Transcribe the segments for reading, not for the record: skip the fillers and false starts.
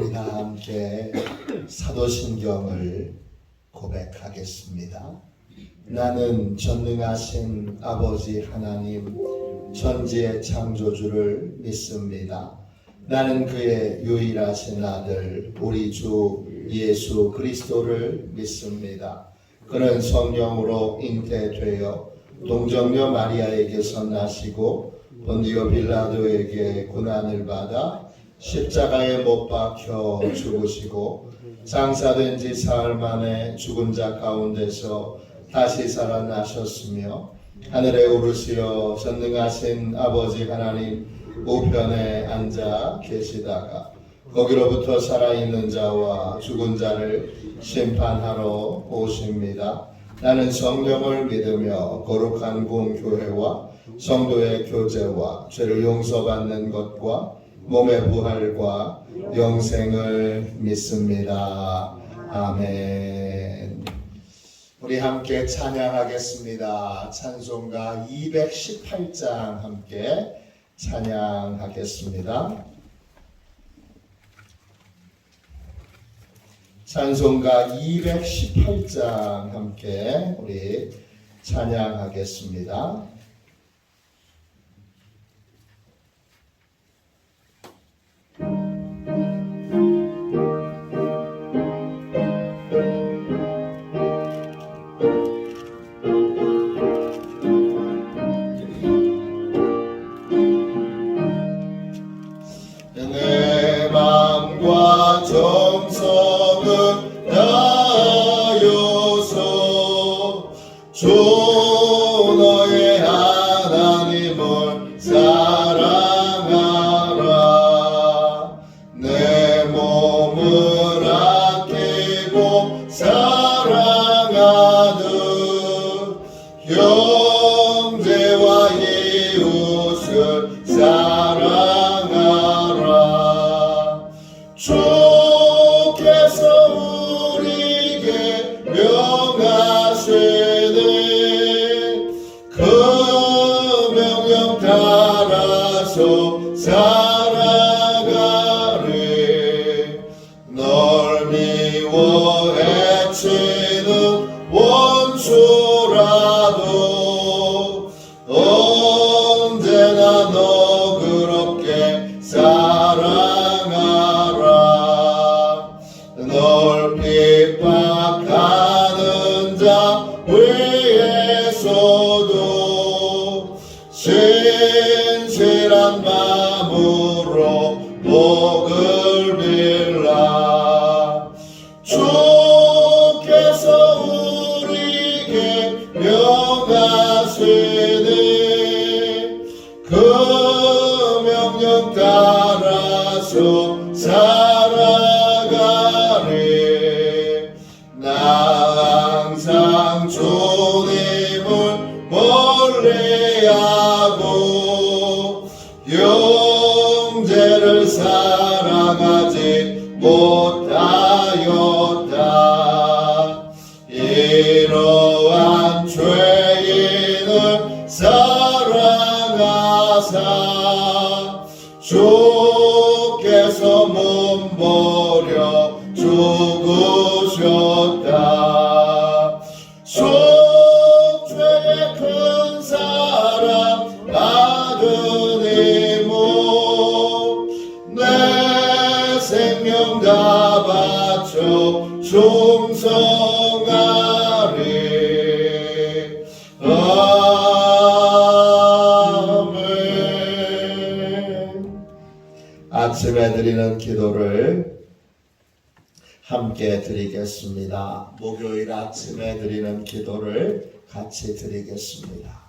우리 다 함께 사도신경을 고백하겠습니다. 나는 전능하신 아버지 하나님 천지의 창조주를 믿습니다. 나는 그의 유일하신 아들 우리 주 예수 그리스도를 믿습니다. 그는 성령으로 잉태되어 동정녀 마리아에게서 나시고 본디오 빌라도에게 고난을 받아 십자가에 못 박혀 죽으시고 장사된 지 사흘 만에 죽은 자 가운데서 다시 살아나셨으며 하늘에 오르시어 전능하신 아버지 하나님 우편에 앉아 계시다가 거기로부터 살아있는 자와 죽은 자를 심판하러 오십니다. 나는 성령을 믿으며 거룩한 공교회와 성도의 교제와 죄를 용서받는 것과 몸의 부활과 영생을 믿습니다. 아멘. 우리 함께 찬양하겠습니다. 찬송가 218장 함께 찬양하겠습니다. 찬송가 218장 함께 우리 찬양하겠습니다. 내 맘과 정성을 다하여서 주 너의 하나님을 사랑하라. 내 몸을 아끼고 사랑하듯 형제와 이웃을 사랑하라. 주께서 우리에게 명하시네. 그 명령 따라서 살아가리. 널 미워 해치는 원수라도 언제나 너그럽게 사랑하라. 널 핍박하는 자 위에서도 신실한 마음으로 복을 빌라. 주께서 우리에게 명하시네. 그 명령 따라서 살아가리. 나 항상 주님을 멀리하고 형제를 사랑하지 못하였다. 이러한 죄인을 사랑하사 주께서 몸버려 죽으셨다. 속죄의 큰 사랑 받으니 내 생명 다 바쳐 충성하리. 아멘. 아침에 드리는 기도를 함께 드리겠습니다. 목요일 아침에 드리는 기도를 같이 드리겠습니다.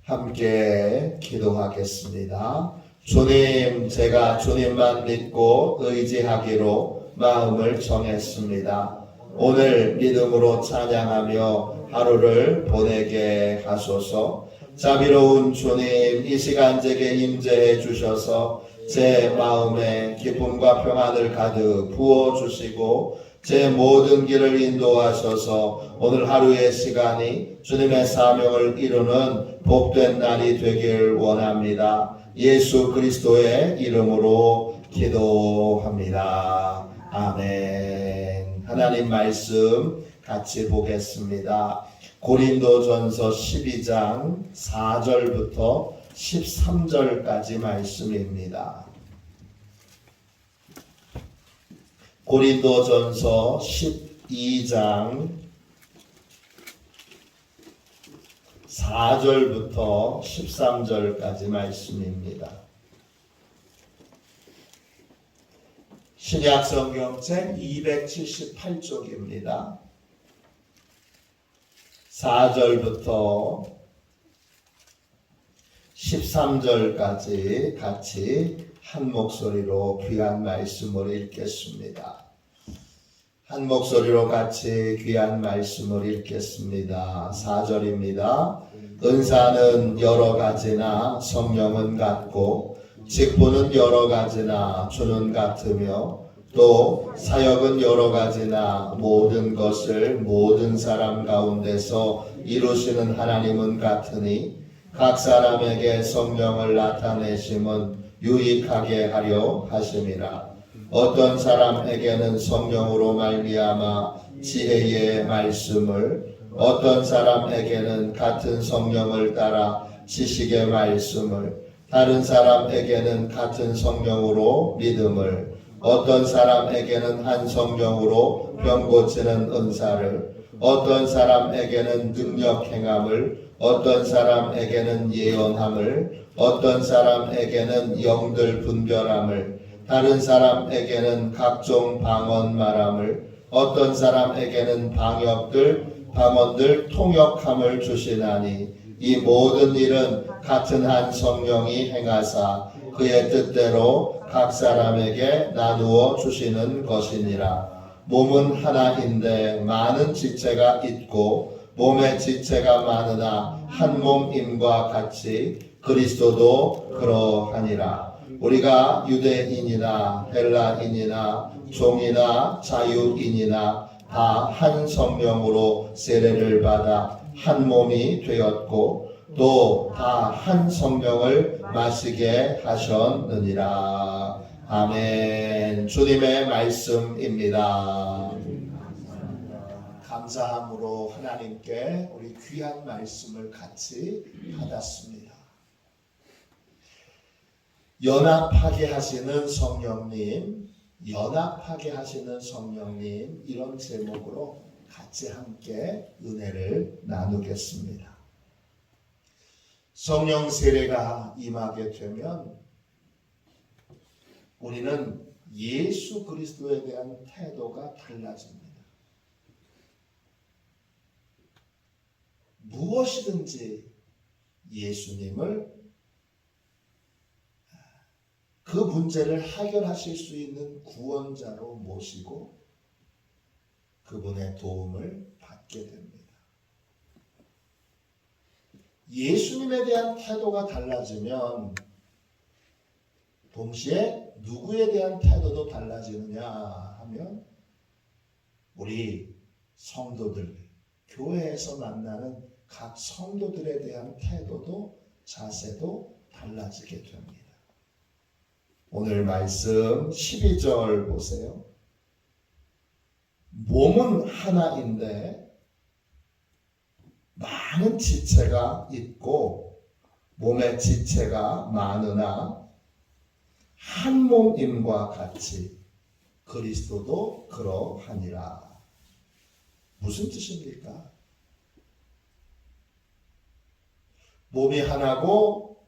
함께 기도하겠습니다. 주님, 제가 주님만 믿고 의지하기로 마음을 정했습니다. 오늘 믿음으로 찬양하며 하루를 보내게 하소서. 자비로운 주님, 이 시간 제게 임재해 주셔서 제 마음에 기쁨과 평안을 가득 부어주시고 제 모든 길을 인도하셔서 오늘 하루의 시간이 주님의 사명을 이루는 복된 날이 되길 원합니다. 예수 그리스도의 이름으로 기도합니다. 아멘. 하나님 말씀 같이 보겠습니다. 고린도전서 12장 4절부터 13절까지 말씀입니다. 고린도전서 12장 4절부터 13절까지 말씀입니다. 신약성경 책 278쪽입니다. 4절부터 13절까지 같이 한 목소리로 귀한 말씀을 읽겠습니다. 한 목소리로 같이 귀한 말씀을 읽겠습니다. 4절입니다. 은사는 여러 가지나 성령은 같고 직분은 여러 가지나 주는 같으며 또 사역은 여러 가지나 모든 것을 모든 사람 가운데서 이루시는 하나님은 같으니 각 사람에게 성령을 나타내심은 유익하게 하려 하심이라. 어떤 사람에게는 성령으로 말미암아 지혜의 말씀을, 어떤 사람에게는 같은 성령을 따라 지식의 말씀을, 다른 사람에게는 같은 성령으로 믿음을, 어떤 사람에게는 한 성령으로 병 고치는 은사를, 어떤 사람에게는 능력 행함을, 어떤 사람에게는 예언함을, 어떤 사람에게는 영들 분별함을, 다른 사람에게는 각종 방언 말함을, 어떤 사람에게는 방언들 통역함을 주시나니 이 모든 일은 같은 한 성령이 행하사 그의 뜻대로 각 사람에게 나누어 주시는 것이니라. 몸은 하나인데 많은 지체가 있고 몸의 지체가 많으나 한 몸임과 같이 그리스도도 그러하니라. 우리가 유대인이나 헬라인이나 종이나 자유인이나 다 한 성령으로 세례를 받아 한 몸이 되었고 또 다 한 성령을 마시게 하셨느니라. 아멘. 주님의 말씀입니다. 감사함으로 하나님께 우리 귀한 말씀을 같이 받았습니다. 연합하게 하시는 성령님, 연합하게 하시는 성령님, 이런 제목으로 같이 함께 은혜를 나누겠습니다. 성령 세례가 임하게 되면 우리는 예수 그리스도에 대한 태도가 달라집니다. 무엇이든지 예수님을 그 문제를 해결하실 수 있는 구원자로 모시고 그분의 도움을 받게 됩니다. 예수님에 대한 태도가 달라지면 동시에 누구에 대한 태도도 달라지느냐 하면 우리 성도들, 교회에서 만나는 각 성도들에 대한 태도도 자세도 달라지게 됩니다. 오늘 말씀 12절 보세요. 몸은 하나인데 많은 지체가 있고 몸의 지체가 많으나 한 몸임과 같이 그리스도도 그러하니라. 무슨 뜻입니까? 몸이 하나고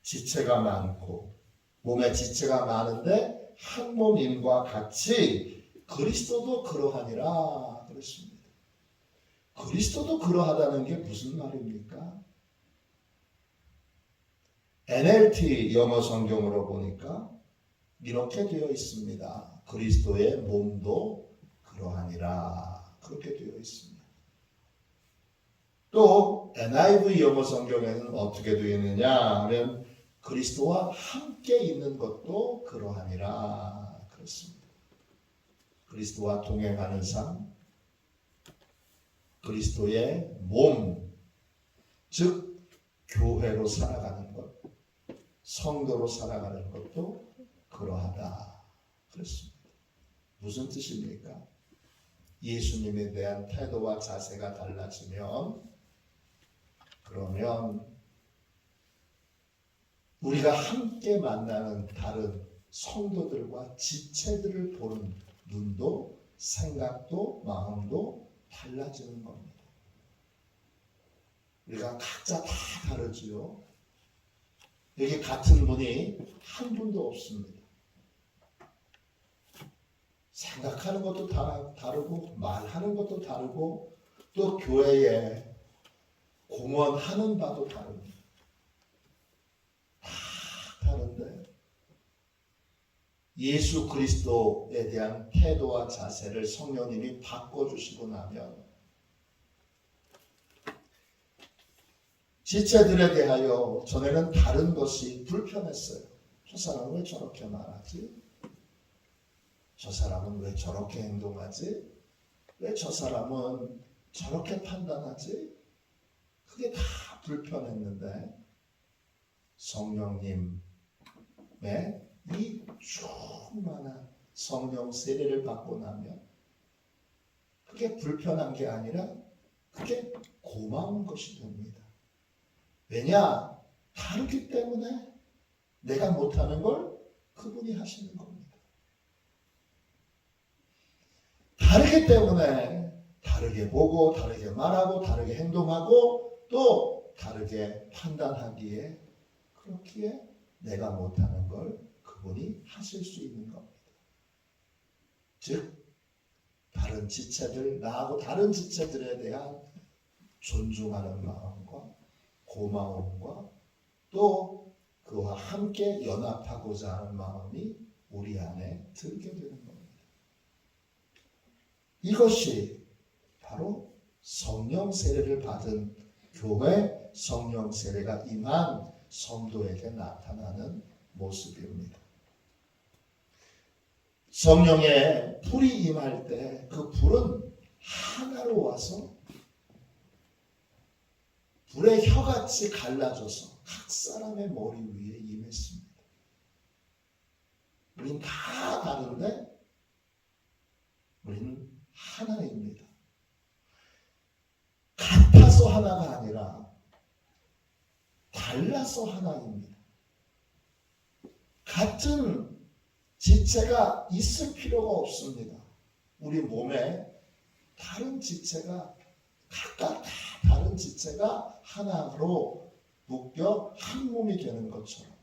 지체가 많고 몸의 지체가 많은데 한 몸임과 같이 그리스도도 그러하니라 그랬습니다. 그리스도도 그러하다는 게 무슨 말입니까? NLT 영어 성경으로 보니까 이렇게 되어 있습니다. 그리스도의 몸도 그러하니라. 그렇게 되어 있습니다. 또 NIV 영어 성경에는 어떻게 되어 있느냐 하면 그리스도와 함께 있는 것도 그러하니라. 그렇습니다. 그리스도와 동행하는 삶, 그리스도의 몸, 즉 교회로 살아가는 것, 성도로 살아가는 것도 그러하다. 그렇습니다. 무슨 뜻입니까? 예수님에 대한 태도와 자세가 달라지면 그러면 우리가 함께 만나는 다른 성도들과 지체들을 보는 눈도 생각도 마음도 달라지는 겁니다. 우리가 각자 다 다르지요. 여기 같은 분이 한 분도 없습니다. 생각하는 것도 다르고 말하는 것도 다르고 또 교회에 공헌하는 바도 다릅니다. 다 다른데 예수 그리스도에 대한 태도와 자세를 성령님이 바꿔주시고 나면 지체들에 대하여 전에는 다른 것이 불편했어요. 저 사람은 왜 저렇게 말하지? 저 사람은 왜 저렇게 행동하지? 왜 저 사람은 저렇게 판단하지? 그게 다 불편했는데 성령님의 이 충만한 성령 세례를 받고 나면 그게 불편한 게 아니라 그게 고마운 것이 됩니다. 왜냐? 다르기 때문에 내가 못하는 걸 그분이 하시는 겁니다. 다르기 때문에 다르게 보고 다르게 말하고 다르게 행동하고 또 다르게 판단하기에 그렇기에 내가 못하는 걸 그분이 하실 수 있는 겁니다. 즉 다른 지체들, 나하고 다른 지체들에 대한 존중하는 마음과 고마움과 또 그와 함께 연합하고자 하는 마음이 우리 안에 들게 되는 겁니다. 이것이 바로 성령 세례를 받은 교회 성령 세례가 임한 성도에게 나타나는 모습입니다. 성령의 불이 임할 때 그 불은 하나로 와서 불의 혀같이 갈라져서 각 사람의 머리 위에 임했습니다. 우린 다 다른데 우리는 하나입니다. 같아서 하나가 아니라 달라서 하나입니다. 같은 지체가 있을 필요가 없습니다. 우리 몸에 다른 지체가 각각 다 다른 지체가 하나로 묶여 한 몸이 되는 것처럼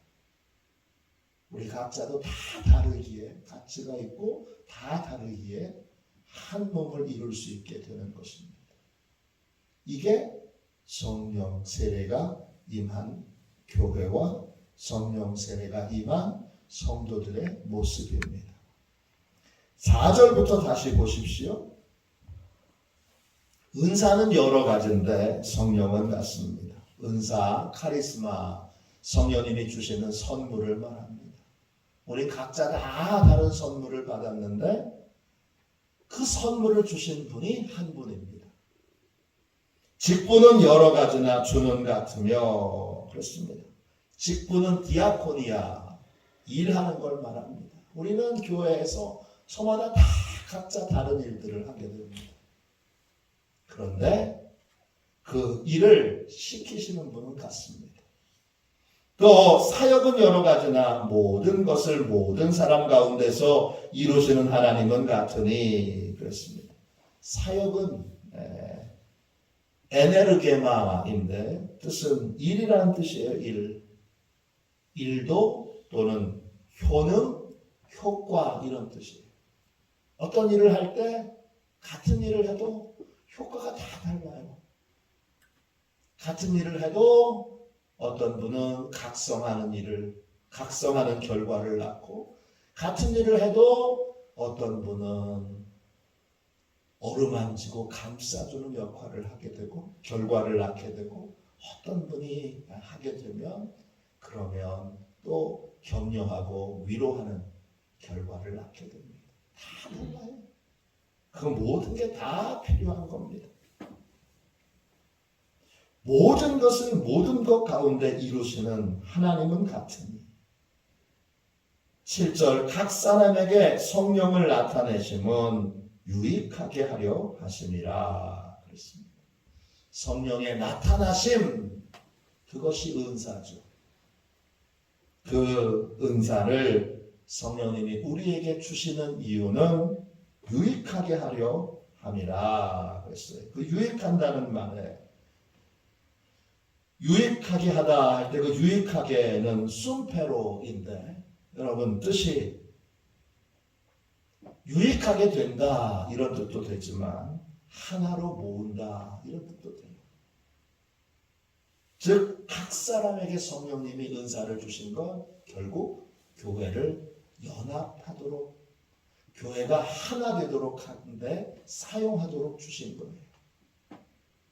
우리 각자도 다 다르기에 가치가 있고 다 다르기에 한 몸을 이룰 수 있게 되는 것입니다. 이게 성령 세례가 임한 교회와 성령 세례가 임한 성도들의 모습입니다. 4절부터 다시 보십시오. 은사는 여러 가지인데 성령은 같습니다. 은사, 카리스마, 성령님이 주시는 선물을 말합니다. 우리 각자 다 다른 선물을 받았는데 그 선물을 주신 분이 한 분입니다. 직분은 여러 가지나 주는 같으며 그렇습니다. 직분은 디아코니아, 일하는 걸 말합니다. 우리는 교회에서 저마다 다 각자 다른 일들을 하게 됩니다. 그런데 그 일을 시키시는 분은 같습니다. 또 사역은 여러 가지나 모든 것을 모든 사람 가운데서 이루시는 하나님은 같으니 그렇습니다. 사역은 에네르게마인데 뜻은 일이라는 뜻이에요. 일도 또는 효능, 효과 이런 뜻이에요. 어떤 일을 할 때 같은 일을 해도 효과가 다 달라요. 같은 일을 해도 어떤 분은 각성하는 결과를 낳고 같은 일을 해도 어떤 분은 어루만지고 감싸주는 역할을 하게 되고 결과를 낳게 되고 어떤 분이 하게 되면 그러면 또 격려하고 위로하는 결과를 낳게 됩니다. 다 달라요. 그 모든 게 다 필요한 겁니다. 모든 것 가운데 이루시는 하나님은 같으니 7절 각 사람에게 성령을 나타내심은 유익하게 하려 하심이라 그랬습니다. 성령의 나타나심, 그것이 은사죠. 그 은사를 성령님이 우리에게 주시는 이유는 유익하게 하려 함이라 그랬어요. 그 유익한다는 말에 유익하게 하다 할 때 그 유익하게는 순패로인데 여러분 뜻이 유익하게 된다 이런 뜻도 되지만 하나로 모은다 이런 뜻도 돼요. 즉 각 사람에게 성령님이 은사를 주신 건 결국 교회를 연합하도록 교회가 하나 되도록 하는데 사용하도록 주신 거예요.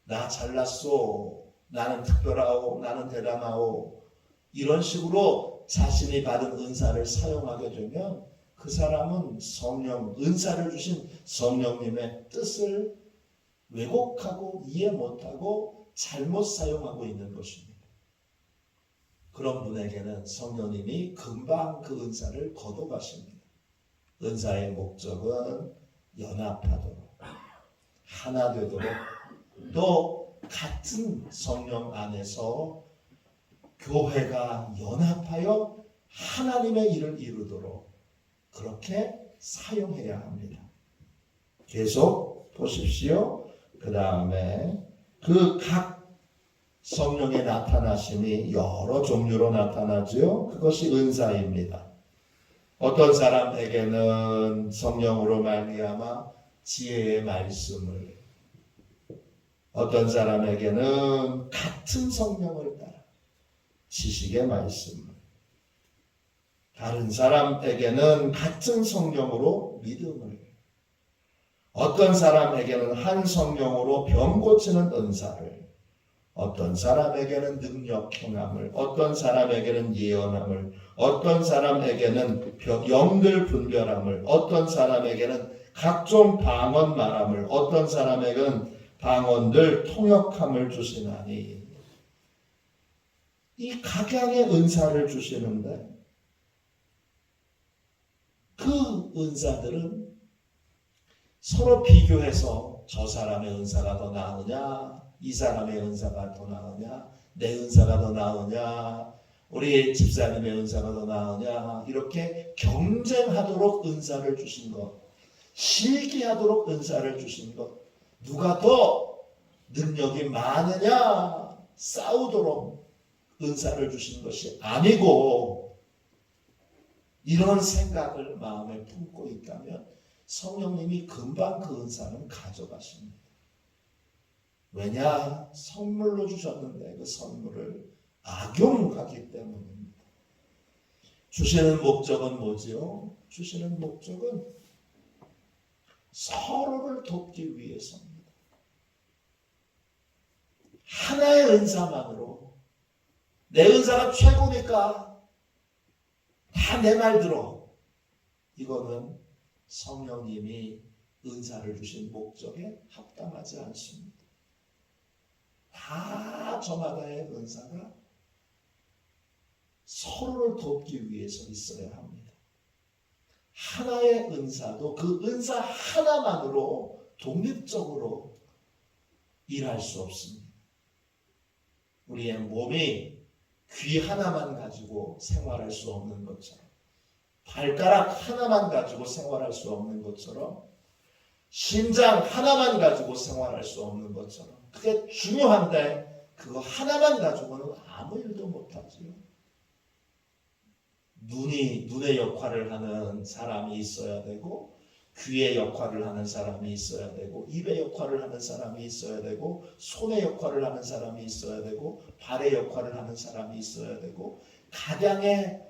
나 잘났소, 나는 특별하오, 나는 대단하오 이런 식으로 자신이 받은 은사를 사용하게 되면 그 사람은 성령, 은사를 주신 성령님의 뜻을 왜곡하고 이해 못하고 잘못 사용하고 있는 것입니다. 그런 분에게는 성령님이 금방 그 은사를 거둬가십니다. 은사의 목적은 연합하도록, 하나 되도록, 또 같은 성령 안에서 교회가 연합하여 하나님의 일을 이루도록 그렇게 사용해야 합니다. 계속 보십시오. 그 다음에 그 각 성령의 나타나심이 여러 종류로 나타나죠. 그것이 은사입니다. 어떤 사람에게는 성령으로 말미암아 지혜의 말씀을, 어떤 사람에게는 같은 성령을 따라 지식의 말씀을, 다른 사람에게는 같은 성령으로 믿음을, 어떤 사람에게는 한 성령으로 병 고치는 은사를, 어떤 사람에게는 능력 행함을, 어떤 사람에게는 예언함을, 어떤 사람에게는 영들 분별함을, 어떤 사람에게는 각종 방언 말함을, 어떤 사람에게는 방언들 통역함을 주시나니 이 각양의 은사를 주시는데 그 은사들은 서로 비교해서 저 사람의 은사가 더 나으냐, 이 사람의 은사가 더 나으냐, 내 은사가 더 나으냐, 우리 집사님의 은사가 더 나으냐, 이렇게 경쟁하도록 은사를 주신 것, 시기하도록 은사를 주신 것, 누가 더 능력이 많으냐 싸우도록 은사를 주신 것이 아니고, 이런 생각을 마음에 품고 있다면 성령님이 금방 그 은사는 가져가십니다. 왜냐? 선물로 주셨는데 그 선물을 악용하기 때문입니다. 주시는 목적은 뭐지요? 주시는 목적은 서로를 돕기 위해서입니다. 하나의 은사만으로 내 은사가 최고니까 다 내 말 들어. 이거는 성령님이 은사를 주신 목적에 합당하지 않습니다. 다 저마다의 은사가 서로를 돕기 위해서 있어야 합니다. 하나의 은사도 그 은사 하나만으로 독립적으로 일할 수 없습니다. 우리의 몸이 귀 하나만 가지고 생활할 수 없는 것처럼, 발가락 하나만 가지고 생활할 수 없는 것처럼, 심장 하나만 가지고 생활할 수 없는 것처럼, 그게 중요한데 그거 하나만 가지고는 아무 일도 못하지요. 눈의 역할을 하는 사람이 있어야 되고, 귀의 역할을 하는 사람이 있어야 되고, 입의 역할을 하는 사람이 있어야 되고, 손의 역할을 하는 사람이 있어야 되고, 발의 역할을 하는 사람이 있어야 되고, 각양의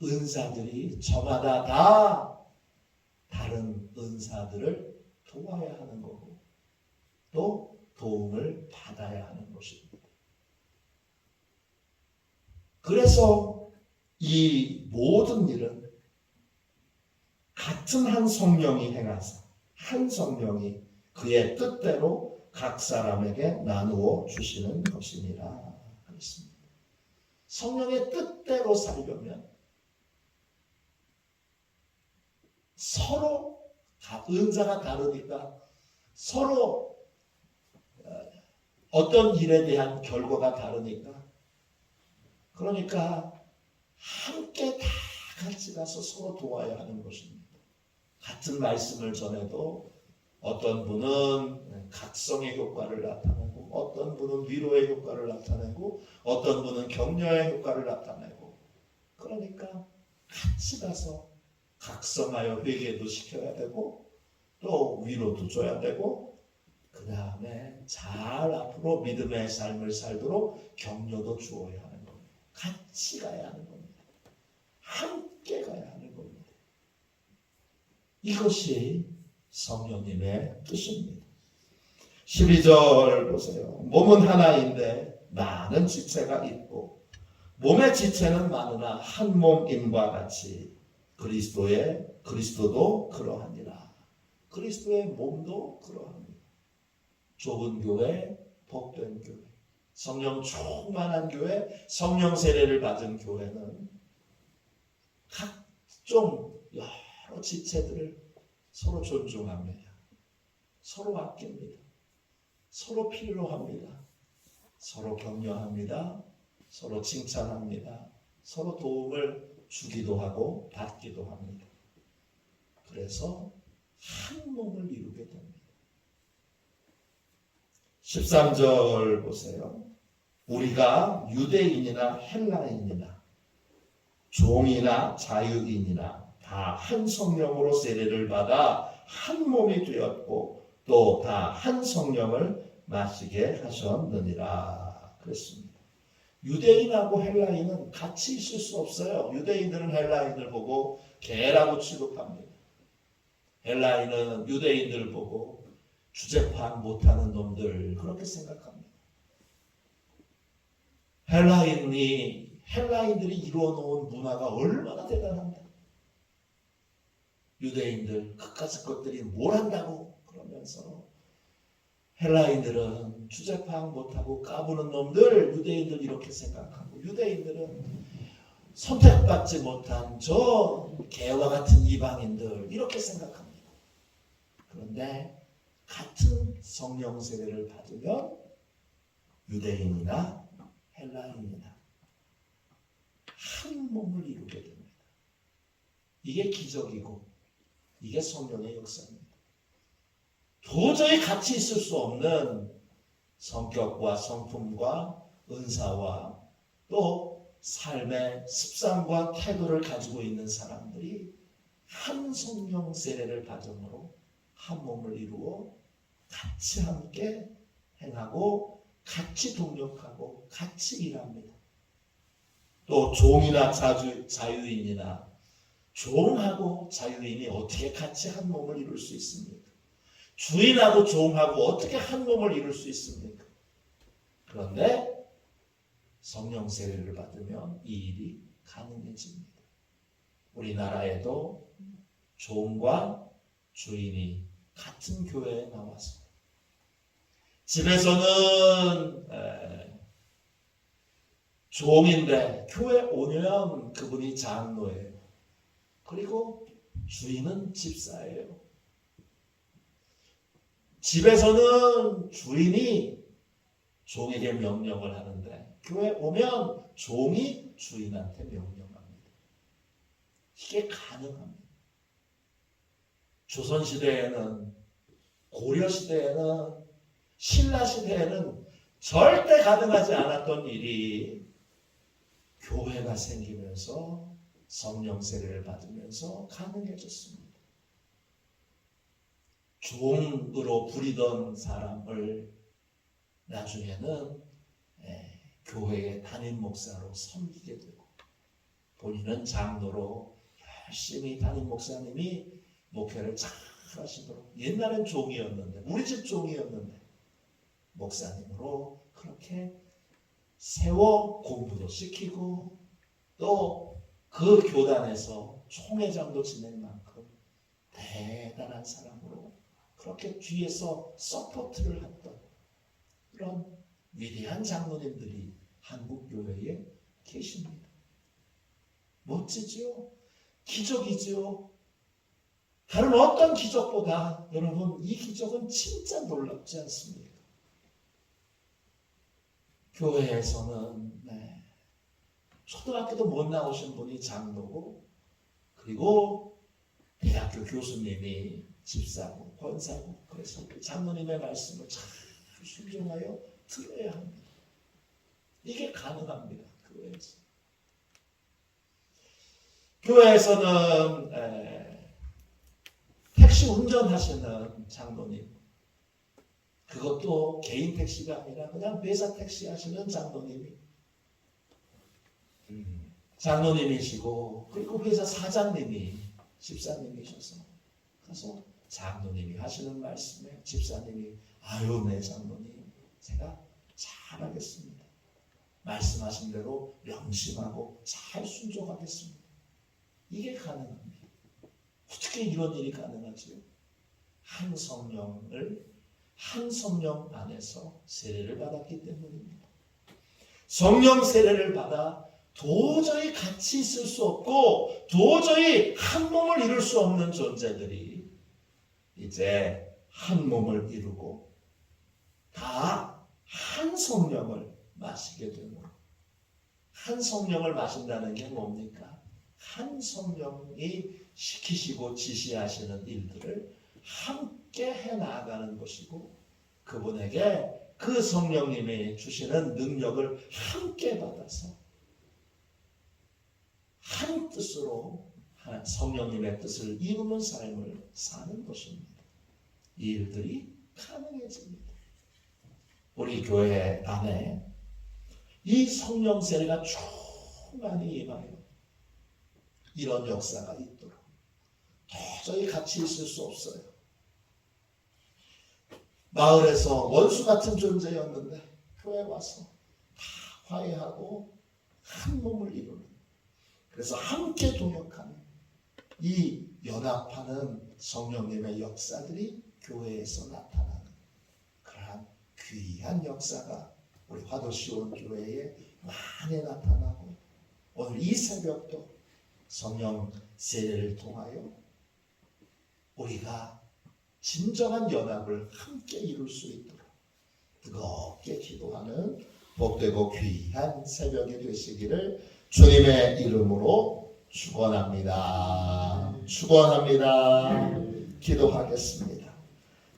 은사들이 저마다 다 다른 은사들을 도와야 하는 거고, 또 도움을 받아야 하는 것입니다. 그래서 이 모든 일은 같은 한 성령이 행하사 한 성령이 그의 뜻대로 각 사람에게 나누어 주시는 것이니라 그랬습니다. 성령의 뜻대로 살려면 서로 은사가 다르니까 서로 어떤 일에 대한 결과가 다르니까 그러니까 함께 다 같이 가서 서로 도와야 하는 것입니다. 같은 말씀을 전해도 어떤 분은 각성의 효과를 나타내고 어떤 분은 위로의 효과를 나타내고 어떤 분은 격려의 효과를 나타내고 그러니까 같이 가서 각성하여 회개도 시켜야 되고 또 위로도 줘야 되고 그 다음에 잘 앞으로 믿음의 삶을 살도록 격려도 주어야 하는 겁니다. 같이 가야 하는 겁니다. 함께 가야 하는 겁니다. 이것이 성령님의 뜻입니다. 12절 보세요. 몸은 하나인데 많은 지체가 있고 몸의 지체는 많으나 한 몸임과 같이 그리스도도 그러하니라. 그리스도의 몸도 그러합니다. 좁은 교회, 복된 교회, 성령 충만한 교회, 성령 세례를 받은 교회는 각종 여러 지체들을 서로 존중합니다. 서로 아낍니다. 서로 필요합니다. 서로 격려합니다. 서로 칭찬합니다. 서로 도움을 주기도 하고 받기도 합니다. 그래서 한 몸을 이루게 됩니다. 13절 보세요. 우리가 유대인이나 헬라인이나 종이나 자유인이나 다 한 성령으로 세례를 받아 한 몸이 되었고 또 다 한 성령을 마시게 하셨느니라 그랬습니다. 유대인하고 헬라인은 같이 있을 수 없어요. 유대인들은 헬라인을 보고 개라고 취급합니다. 헬라인은 유대인들 보고 주제파악 못하는 놈들 그렇게 생각합니다. 헬라인들이 이루어놓은 문화가 얼마나 대단합니다. 유대인들 그깟 것들이 뭘 한다고 그러면서 헬라인들은 주제파악 못하고 까부는 놈들 유대인들 이렇게 생각하고 유대인들은 선택받지 못한 저 개와 같은 이방인들 이렇게 생각합니다. 그런데 같은 성령 세례를 받으면 유대인이나 헬라인이나 한 몸을 이루게 됩니다. 이게 기적이고 이게 성령의 역사입니다. 도저히 같이 있을 수 없는 성격과 성품과 은사와 또 삶의 습성과 태도를 가지고 있는 사람들이 한 성령 세례를 받음으로 한 몸을 이루어 같이 함께 행하고 같이 동력하고 같이 일합니다. 또 종이나 자유인이나 종하고 자유인이 어떻게 같이 한 몸을 이룰 수 있습니까? 주인하고 종하고 어떻게 한 몸을 이룰 수 있습니까? 그런데 성령 세례를 받으면 이 일이 가능해집니다. 우리나라에도 종과 주인이 같은 교회에 나와서 집에서는 종인데 교회 오면 그분이 장로예요. 그리고 주인은 집사예요. 집에서는 주인이 종에게 명령을 하는데 교회 오면 종이 주인한테 명령합니다. 이게 가능합니다. 조선시대에는 고려시대에는 신라시대에는 절대 가능하지 않았던 일이 교회가 생기면서 성령 세례를 받으면서 가능해졌습니다. 종으로 부리던 사람을 나중에는 교회의 담임 목사로 섬기게 되고 본인은 장로로 열심히 담임 목사님이 목회를 잘 하시도록 옛날엔 종이었는데 우리 집 종이었는데 목사님으로 그렇게 세워 공부도 시키고 또 그 교단에서 총회장도 지낼 만큼 대단한 사람으로 그렇게 뒤에서 서포트를 했던 그런 위대한 장로님들이 한국 교회에 계십니다. 멋지죠? 기적이죠? 다른 어떤 기적보다 여러분 이 기적은 진짜 놀랍지 않습니까? 교회에서는 초등학교도 못 나오신 분이 장로고, 그리고 대학교 교수님이 집사고 권사고, 그래서 장로님의 말씀을 잘 순종하여 들어야 합니다. 이게 가능합니다. 교회에서는 택시 운전하시는 장로님, 그것도 개인 택시가 아니라 그냥 회사 택시 하시는 장로님이시고, 그리고 회사 사장님이 집사님이셔서 가서 장로님이 하시는 말씀에 집사님이 아유 네 장로님 제가 잘하겠습니다. 말씀하신 대로 명심하고 잘 순종하겠습니다. 이게 가능합니다. 어떻게 이런 일이 가능하지요? 한 성령 안에서 세례를 받았기 때문입니다. 성령 세례를 받아 도저히 같이 있을 수 없고 도저히 한 몸을 이룰 수 없는 존재들이 이제 한 몸을 이루고 다 한 성령을 마시게 되므로, 한 성령을 마신다는 게 뭡니까? 한 성령이 시키시고 지시하시는 일들을 함께 해나가는 것이고, 그분에게 그 성령님이 주시는 능력을 함께 받아서 한 뜻으로 성령님의 뜻을 이루는 삶을 사는 것입니다. 이 일들이 가능해집니다. 우리 교회 안에 이 성령 세례가 충만히 임하여 이런 역사가 있도록, 도저히 같이 있을 수 없어요. 마을에서 원수 같은 존재였는데 교회 와서 다 화해하고 한 몸을 이루는, 그래서 함께 동역하는 이 연합하는 성령님의 역사들이 교회에서 나타나는 그러한 귀한 역사가 우리 화도시온 교회에 많이 나타나고, 오늘 이 새벽도 성령 세례를 통하여 우리가 진정한 연합을 함께 이룰 수 있도록 뜨겁게 기도하는 복되고 귀한 새벽이 되시기를 주님의 이름으로 축원합니다. 축원합니다. 기도하겠습니다.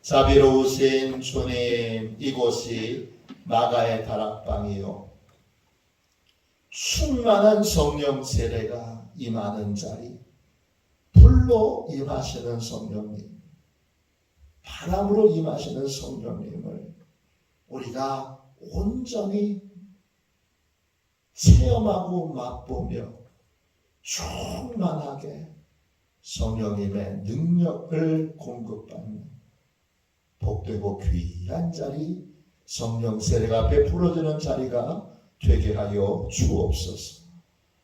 자비로우신 주님, 이곳이 마가의 다락방이요 충만한 성령 세례가 임하는 자리, 불로 임하시는 성령님, 바람으로 임하시는 성령님을 우리가 온전히 체험하고 맛보며 충만하게 성령님의 능력을 공급받는 복되고 귀한 자리, 성령 세례가 베풀어지는 자리가 되게 하여 주옵소서.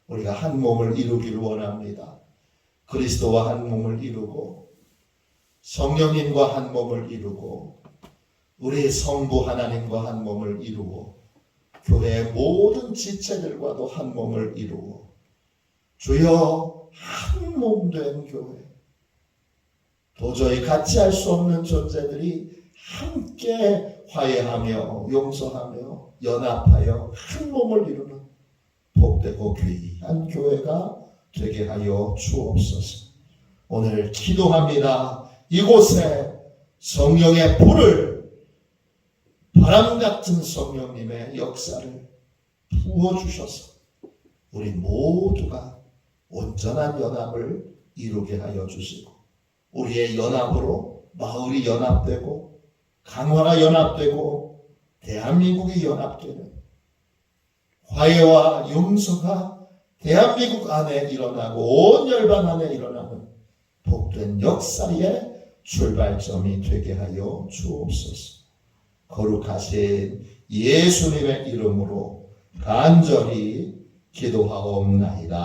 우리가 한 몸을 이루기를 원합니다. 그리스도와 한 몸을 이루고 성령님과 한 몸을 이루고 우리 성부 하나님과 한 몸을 이루고 교회의 모든 지체들과도 한 몸을 이루고, 주여 한 몸 된 교회, 도저히 같이 할 수 없는 존재들이 함께 화해하며 용서하며 연합하여 한 몸을 이루는 복되고 귀한 교회가 되게 하여 주옵소서. 오늘 기도합니다. 이곳에 성령의 불을, 바람 같은 성령님의 역사를 부어주셔서 우리 모두가 온전한 연합을 이루게 하여 주시고, 우리의 연합으로 마을이 연합되고 강화가 연합되고 대한민국이 연합되는, 화해와 용서가 대한민국 안에 일어나고 온 열방 안에 일어나는 복된 역사의 출발점이 되게 하여 주옵소서. 거룩하신 예수님의 이름으로 간절히 기도하옵나이다.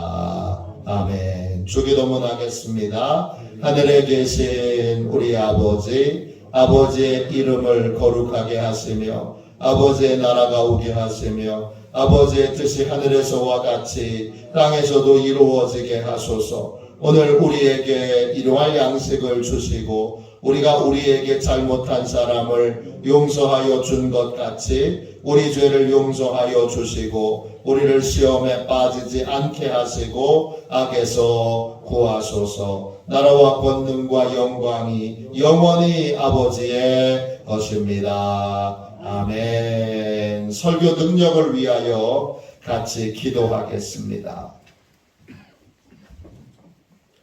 아멘. 주기도문 하겠습니다. 하늘에 계신 우리 아버지, 아버지의 이름을 거룩하게 하시며 아버지의 나라가 오게 하시며 아버지의 뜻이 하늘에서와 같이 땅에서도 이루어지게 하소서. 오늘 우리에게 일용할 양식을 주시고 우리가 우리에게 잘못한 사람을 용서하여 준 것 같이 우리 죄를 용서하여 주시고 우리를 시험에 빠지지 않게 하시고 악에서 구하소서. 나라와 권능과 영광이 영원히 아버지의 것입니다. 아멘. 설교 능력을 위하여 같이 기도하겠습니다.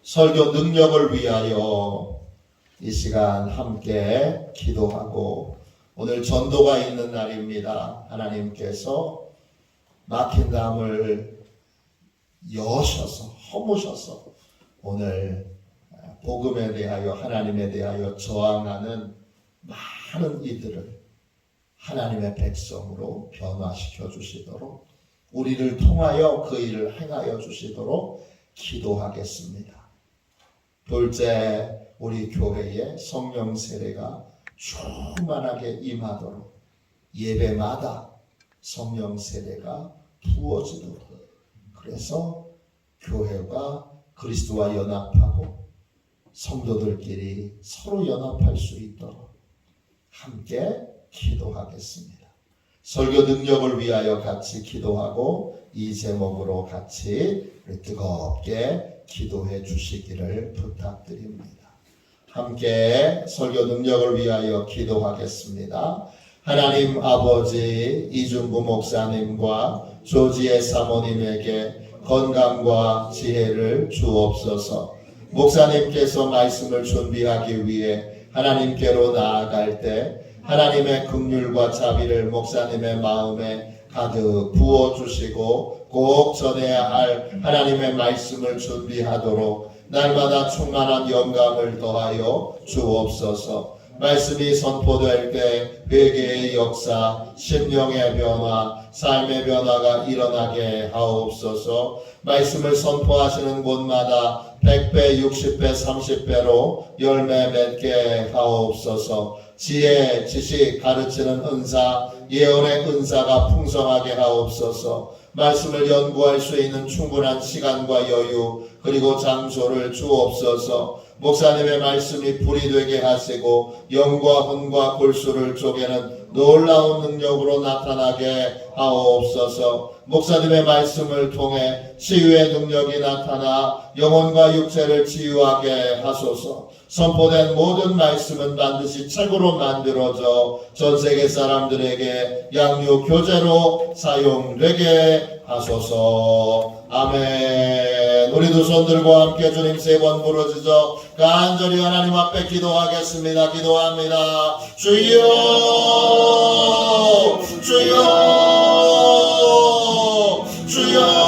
설교 능력을 위하여 이 시간 함께 기도하고 오늘 전도가 있는 날입니다. 하나님께서 막힌 담을 여셔서 허무셔서 오늘 복음에 대하여 하나님에 대하여 저항하는 많은 이들을 하나님의 백성으로 변화시켜 주시도록 우리를 통하여 그 일을 행하여 주시도록 기도하겠습니다. 둘째, 우리 교회에 성령 세례가 충만하게 임하도록 예배마다 성령 세례가 부어지도록 그래서 교회가 그리스도와 연합하고 성도들끼리 서로 연합할 수 있도록 함께 기도하겠습니다. 설교 능력을 위하여 같이 기도하고 이 제목으로 같이 뜨겁게 기도해 주시기를 부탁드립니다. 함께 설교 능력을 위하여 기도하겠습니다. 하나님 아버지 이중구 목사님과 조지의 사모님에게 건강과 지혜를 주옵소서. 목사님께서 말씀을 준비하기 위해 하나님께로 나아갈 때 하나님의 긍휼과 자비를 목사님의 마음에 가득 부어주시고 꼭 전해야 할 하나님의 말씀을 준비하도록 날마다 충만한 영감을 더하여 주옵소서. 말씀이 선포될 때 회개의 역사, 심령의 변화, 삶의 변화가 일어나게 하옵소서. 말씀을 선포하시는 곳마다 100배, 60배, 30배로 열매 맺게 하옵소서. 지혜, 지식, 가르치는 은사, 예언의 은사가 풍성하게 하옵소서. 말씀을 연구할 수 있는 충분한 시간과 여유 그리고 장소를 주옵소서. 목사님의 말씀이 불이 되게 하시고 영과 혼과 골수를 쪼개는 놀라운 능력으로 나타나게 하옵소서. 목사님의 말씀을 통해 치유의 능력이 나타나 영혼과 육체를 치유하게 하소서. 선포된 모든 말씀은 반드시 책으로 만들어져 전 세계 사람들에게 양육 교재로 사용되게 하소서. 아멘. 우리 두 손 들고 함께 주님 세 번 부르짖어 간절히 하나님 앞에 기도하겠습니다. 기도합니다. 주여, 주여, 주여.